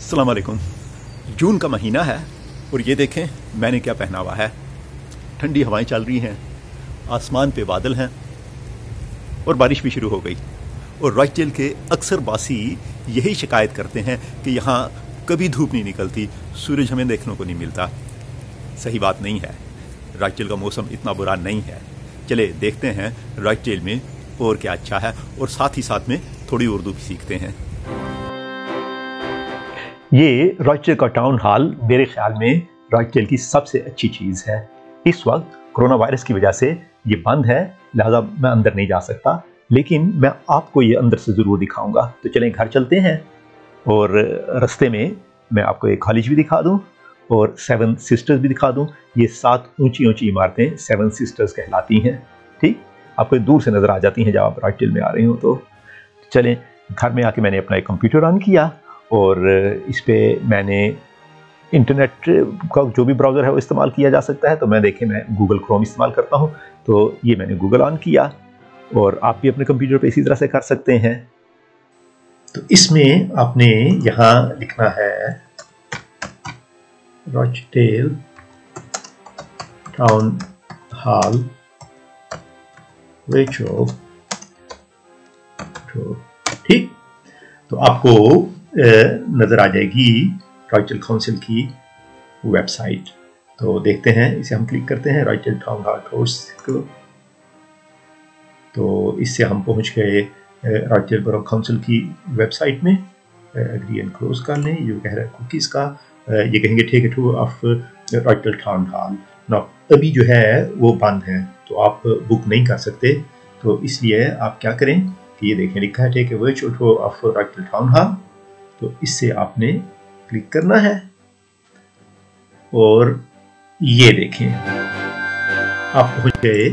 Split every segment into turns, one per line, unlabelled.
अस्सलाम वालेकुम। जून का महीना है और ये देखें मैंने क्या पहना हुआ है। ठंडी हवाएं चल रही हैं, आसमान पे बादल हैं और बारिश भी शुरू हो गई। और रॉयचेल के अक्सर बासी यही शिकायत करते हैं कि यहाँ कभी धूप नहीं निकलती, सूरज हमें देखने को नहीं मिलता। सही बात नहीं है, रॉयचेल का मौसम इतना बुरा नहीं है। चले देखते हैं रॉयचेल में और क्या अच्छा है, और साथ ही साथ में थोड़ी उर्दू भी सीखते हैं। ये रॉयचेल का टाउन हॉल मेरे ख्याल में रॉयचेल की सबसे अच्छी चीज़ है। इस वक्त कोरोना वायरस की वजह से ये बंद है, लिहाजा मैं अंदर नहीं जा सकता, लेकिन मैं आपको ये अंदर से ज़रूर दिखाऊंगा। तो चलें घर चलते हैं और रास्ते में मैं आपको एक कॉलेज भी दिखा दूं और 7 सिस्टर्स भी दिखा दूं। ये 7 ऊंची ऊंची इमारतें 7 सिस्टर्स कहलाती हैं। ठीक, आपको दूर से नज़र आ जाती हैं जब आप रॉयचेल में आ रहे हो। तो चलें, घर में आके मैंने अपना एक कंप्यूटर ऑन किया और इस पर मैंने इंटरनेट का जो भी ब्राउज़र है वो इस्तेमाल किया जा सकता है। तो मैं गूगल क्रोम इस्तेमाल करता हूँ। तो ये मैंने गूगल ऑन किया और आप भी अपने कंप्यूटर पे इसी तरह से कर सकते हैं। तो इसमें आपने यहाँ लिखना है रॉयचेल टाउन हॉल रॉयचेल। ठीक, तो आपको नज़र आ जाएगी रॉयचेल काउंसिल की वेबसाइट। तो देखते हैं, इसे हम क्लिक करते हैं रॉयचेल टाउन हॉल कोर्स को। तो इससे हम पहुंच गए रॉयचेल बरो काउंसिल की वेबसाइट में। एग्री एंड क्लोज कर लें। जो कह रहा है कुकीज़ का, ये कहेंगे take a tour of Roychel town hall. ना अभी जो है वो बंद है, तो आप बुक नहीं कर सकते। तो इसलिए आप क्या करें कि ये देखें लिखा है take a virtual tour of Roychel town hall. तो इससे आपने क्लिक करना है और ये देखें आप पहुंच गए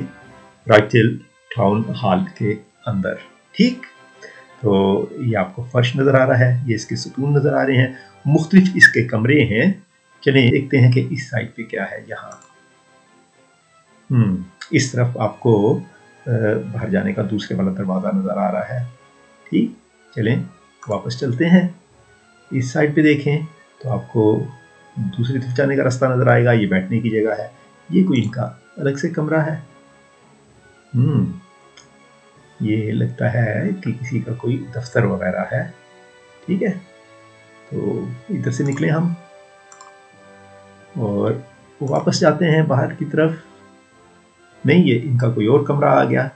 रॉयचेल टाउन हॉल के अंदर। ठीक, तो ये आपको फर्श नज़र आ रहा है, ये इसके सतून नज़र आ रहे हैं, मुख्तलिफ इसके कमरे हैं। चलिए देखते हैं कि इस साइड पे क्या है। यहाँ इस तरफ आपको बाहर जाने का दूसरे वाला दरवाज़ा नज़र आ रहा है। ठीक, चलें वापस चलते हैं। इस साइड पे देखें तो आपको दूसरी तरफ जाने का रास्ता नज़र आएगा। ये बैठने की जगह है, ये कोई इनका अलग से कमरा है। ये लगता है कि किसी का कोई दफ्तर वगैरह है। ठीक है, तो इधर से निकले हम और वापस जाते हैं बाहर की तरफ। नहीं, ये इनका कोई और कमरा आ गया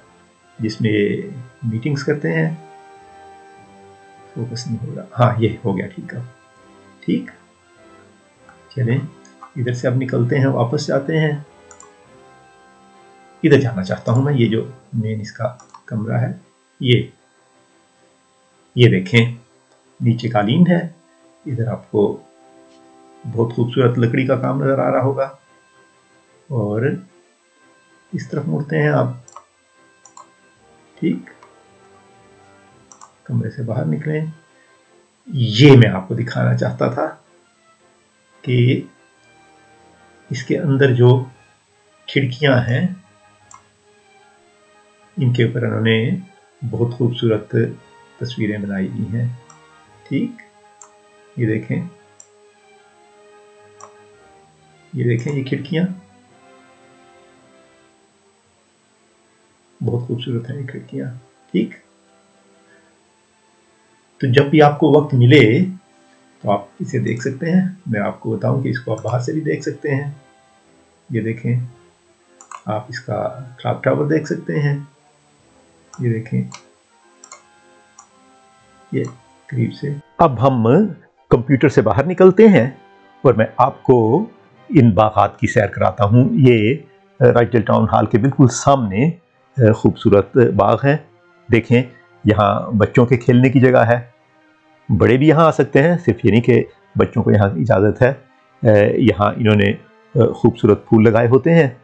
जिसमें मीटिंग्स करते हैं। फोकस नहीं हो रहा, हाँ ये हो गया। ठीक है, ठीक, चलें इधर से अब निकलते हैं, वापस जाते हैं। इधर जाना चाहता हूं मैं, ये जो मेन इसका कमरा है। ये देखें नीचे कालीन है, इधर आपको बहुत खूबसूरत लकड़ी का काम नज़र आ रहा होगा। और इस तरफ मुड़ते हैं आप। ठीक, कमरे से बाहर निकलें। ये मैं आपको दिखाना चाहता था कि इसके अंदर जो खिड़कियां हैं इनके ऊपर उन्होंने बहुत खूबसूरत तस्वीरें बनाई हुई हैं। ठीक, ये देखें, ये खिड़कियां बहुत खूबसूरत हैं, ये खिड़कियां। ठीक, तो जब भी आपको वक्त मिले तो आप इसे देख सकते हैं। मैं आपको बताऊं कि इसको आप बाहर से भी देख सकते हैं। ये देखें, आप इसका क्लॉक टावर देख सकते हैं। ये देखें, ये करीब से। अब हम कंप्यूटर से बाहर निकलते हैं और मैं आपको इन बागात की सैर कराता हूँ। ये रॉयचेल टाउन हॉल के बिल्कुल सामने खूबसूरत बाग हैं। देखें, यहाँ बच्चों के खेलने की जगह है, बड़े भी यहाँ आ सकते हैं, सिर्फ ये नहीं कि बच्चों को यहाँ इजाज़त है। यहाँ इन्होंने खूबसूरत फूल लगाए होते हैं।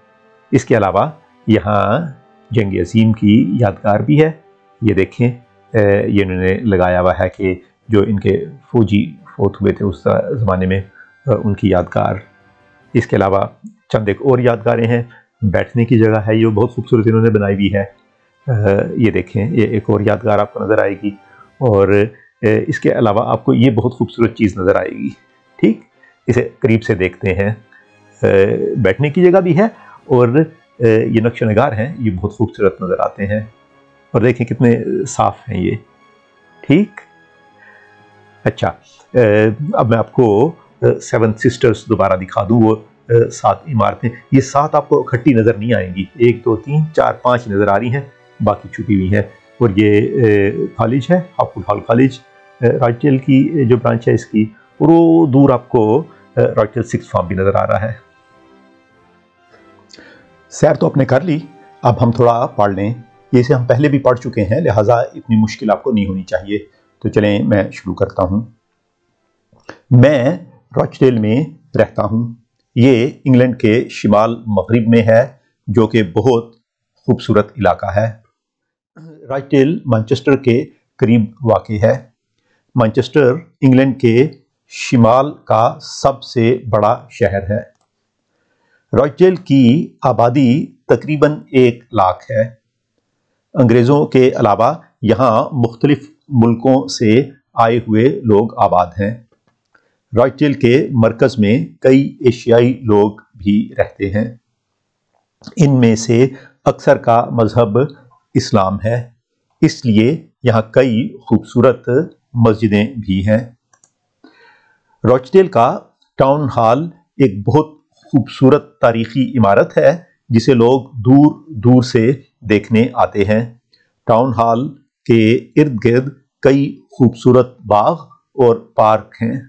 इसके अलावा यहाँ जंग अज़ीम की यादगार भी है। ये देखें, ये इन्होंने लगाया हुआ है कि जो इनके फौजी फौत हुए थे उस ज़माने में, उनकी यादगार। इसके अलावा चंद एक और यादगारें हैं। बैठने की जगह है, ये बहुत खूबसूरत इन्होंने बनाई हुई है। ये देखें, ये एक और यादगार आपको नज़र आएगी। और इसके अलावा आपको ये बहुत खूबसूरत चीज़ नज़र आएगी। ठीक, इसे करीब से देखते हैं। बैठने की जगह भी है और ये नक्श नगार हैं, ये बहुत खूबसूरत नज़र आते हैं और देखें कितने साफ हैं ये। ठीक, अच्छा, अब मैं आपको 7 सिस्टर्स दोबारा दिखा दूँ। वो 7 इमारतें, ये 7 आपको इकट्ठी नज़र नहीं आएंगी, 1 2 3 4 5 नज़र आ रही हैं, बाकी छुपी हुई हैं। और ये कॉलेज है, हापुड़ हॉल कॉलेज, रॉयटेल की जो ब्रांच है इसकी। और वो दूर आपको रॉयटेल 6th फॉर्म भी नज़र आ रहा है। सैर तो आपने कर ली, अब हम थोड़ा पढ़ लें। ये इसे हम पहले भी पढ़ चुके हैं, लिहाजा इतनी मुश्किल आपको नहीं होनी चाहिए। तो चलें, मैं शुरू करता हूँ। मैं रॉचडेल में रहता हूँ। ये इंग्लैंड के शिमाल मगरिब में है, जो कि बहुत खूबसूरत इलाका है। रॉचडेल मैनचेस्टर के करीब वाक़ है। मैनचेस्टर इंग्लैंड के शिमाल का सबसे बड़ा शहर है। रॉचडेल की आबादी तकरीबन 1 लाख है। अंग्रेज़ों के अलावा यहाँ मुख्तलिफ मुल्कों से आए हुए लोग आबाद हैं। रॉचडेल के मरकज़ में कई एशियाई लोग भी रहते हैं। इनमें से अक्सर का मज़हब इस्लाम है, इसलिए यहाँ कई खूबसूरत मस्जिदें भी हैं। रॉचडेल का टाउन हॉल एक बहुत खूबसूरत तारीखी इमारत है, जिसे लोग दूर दूर से देखने आते हैं। टाउन हॉल के इर्द गिर्द कई खूबसूरत बाग और पार्क हैं।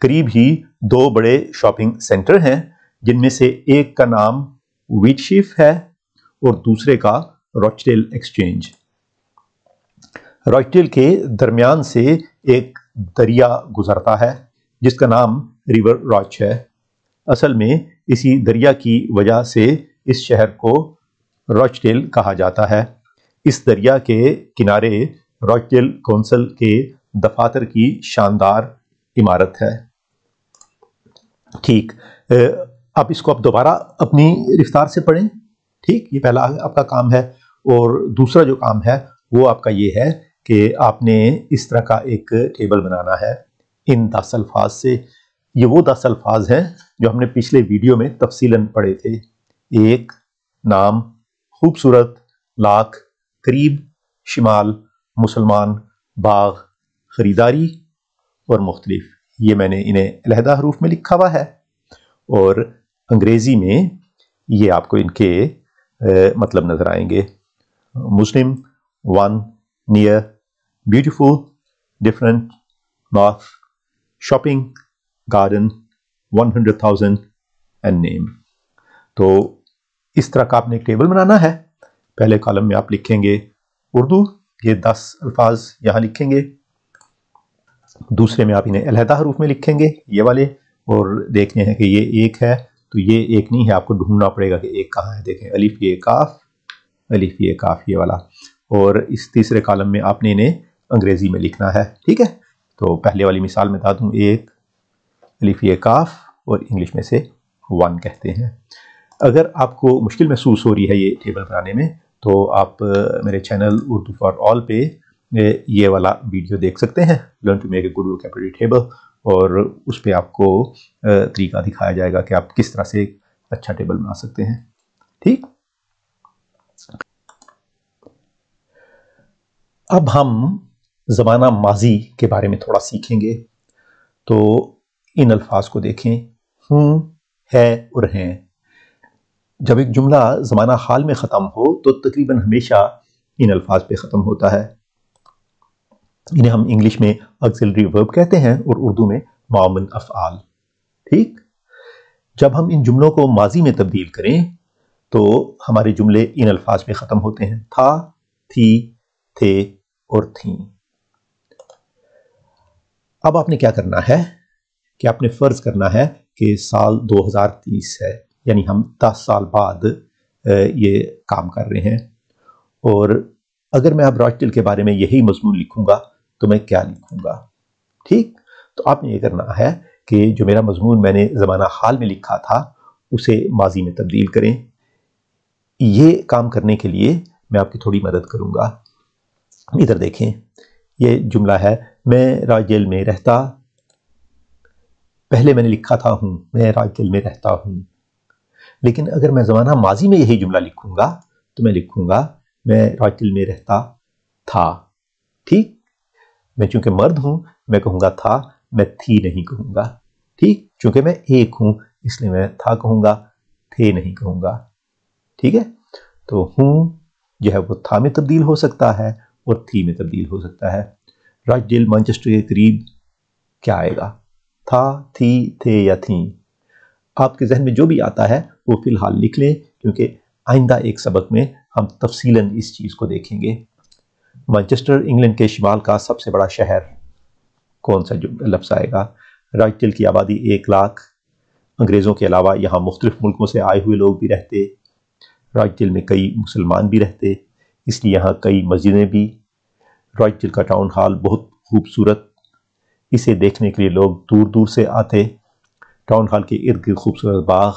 करीब ही 2 बड़े शॉपिंग सेंटर हैं, जिनमें से एक का नाम व्हीटशीफ है और दूसरे का रॉचडेल एक्सचेंज। रॉचडेल के दरमियान से एक दरिया गुजरता है, जिसका नाम रिवर रॉच है। असल में इसी दरिया की वजह से इस शहर को रॉचडेल कहा जाता है। इस दरिया के किनारे रॉचडेल कौंसिल के दफातर की शानदार इमारत है। ठीक, अब इसको आप दोबारा अपनी रफ्तार से पढ़ें। ठीक, ये पहला आपका काम है। और दूसरा जो काम है वो आपका ये है कि आपने इस तरह का एक टेबल बनाना है इन 10 अल्फाज से। ये वो 10 अल्फाज हैं जो हमने पिछले वीडियो में तफसीलन पढ़े थे। एक, नाम, खूबसूरत, लाख, करीब, शिमाल, मुसलमान, बाग, ख़रीदारी और मुख्तलिफ। ये मैंने इन्हें अलहदा हरूफ में लिखा हुआ है और अंग्रेज़ी में ये आपको इनके मतलब नज़र आएंगे। Muslim, one, near, beautiful, different, north, shopping, garden, 100,000 and name. तो इस तरह का आपने एक टेबल बनाना है। पहले कॉलम में आप लिखेंगे उर्दू, ये 10 अल्फाज यहाँ लिखेंगे। दूसरे में आप इन्हें अलहदा हरूफ में लिखेंगे, ये वाले। और देखने हैं कि ये एक है, तो ये एक नहीं है, आपको ढूंढना पड़ेगा कि एक कहाँ है। देखें, अलिफ ये काफ, अलिफ ये काफ, ये वाला। और इस तीसरे कॉलम में आपने इन्हें अंग्रेज़ी में लिखना है। ठीक है, तो पहले वाली मिसाल में बता दूँ, एक, अलिफ ये काफ और इंग्लिश में से 1 कहते हैं। अगर आपको मुश्किल महसूस हो रही है ये टेबल बनाने में, तो आप मेरे चैनल उर्दू फॉर ऑल पे ये वाला वीडियो देख सकते हैं, learn to make a good vocabulary table. और उस पर आपको तरीका दिखाया जाएगा कि आप किस तरह से एक अच्छा टेबल बना सकते हैं। ठीक, अब हम ज़माना माजी के बारे में थोड़ा सीखेंगे। तो इन अल्फाज को देखें, हूँ, है और हैं। जब एक जुमला ज़माना हाल में ख़त्म हो तो तकरीबन हमेशा इन अल्फाज पे ख़त्म होता है। इन्हें हम इंग्लिश में ऑक्सिलरी वर्ब कहते हैं और उर्दू में मामून अफ़आल। ठीक, जब हम इन जुमलों को माजी में तब्दील करें तो हमारे जुमले इन अल्फाज पे ख़त्म होते हैं, था, थी, थे और थीं। अब आपने क्या करना है कि आपने फ़र्ज़ करना है कि साल 2030 है, यानी हम 10 साल बाद ये काम कर रहे हैं। और अगर मैं अब रॉचडेल के बारे में यही मजमून लिखूंगा तो मैं क्या लिखूंगा। ठीक, तो आपने ये करना है कि जो मेरा मजमून मैंने ज़माना हाल में लिखा था उसे माजी में तब्दील करें। ये काम करने के लिए मैं आपकी थोड़ी मदद करूंगा। इधर देखें, ये जुमला है, मैं राज जेल में रहता, पहले मैंने लिखा था हूँ, मैं राज जेल में रहता हूँ। लेकिन अगर मैं ज़माना माजी में यही जुमला लिखूंगा तो मैं लिखूंगा मैं राज जेल में रहता था। ठीक, मैं चूंकि मर्द हूं मैं कहूंगा था, मैं थी नहीं कहूंगा। ठीक, चूंकि मैं एक हूं इसलिए मैं था कहूंगा, थे नहीं कहूंगा। ठीक है, तो हूं जो है वो था में तब्दील हो सकता है और थी में तब्दील हो सकता है। राज जेल मैनचेस्टर के करीब क्या आएगा, था, थी, थे या थी? आपके जहन में जो भी आता है वो फिलहाल लिख लें, क्योंकि आइंदा एक सबक में हम तफसीलन इस चीज़ को देखेंगे। मैनचेस्टर इंग्लैंड के शिमाल का सबसे बड़ा शहर, कौन सा जो लफ्ज़ आएगा? राज जेल की आबादी 1 लाख। अंग्रेज़ों के अलावा यहाँ मुख्तलिफ मुल्कों से आए हुए लोग भी रहते। राज जेल में कई मुसलमान भी रहते, इसलिए यहाँ कई मस्जिदें भी। राज जेल का टाउन हॉल बहुत खूबसूरत, इसे देखने के लिए लोग दूर दूर से आते। टाउन हॉल के इर्द गिर्द खूबसूरत बाग।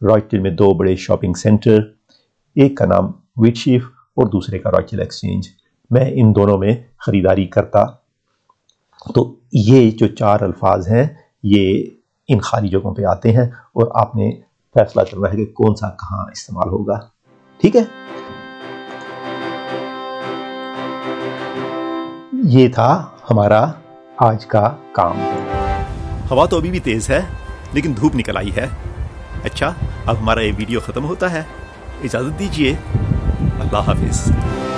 राज जेल में 2 बड़े शॉपिंग सेंटर, एक का नाम व्हीटशीफ और दूसरे का राज जेल एक्सचेंज। मैं इन दोनों में ख़रीदारी करता। तो ये जो 4 अल्फाज हैं ये इन खाली जगहों पे आते हैं और आपने फैसला करना है कि कौन सा कहाँ इस्तेमाल होगा। ठीक है, ये था हमारा आज का काम। हवा तो अभी भी तेज है लेकिन धूप निकल आई है। अच्छा, अब हमारा ये वीडियो ख़त्म होता है, इजाज़त दीजिए, अल्लाह हाफिज़।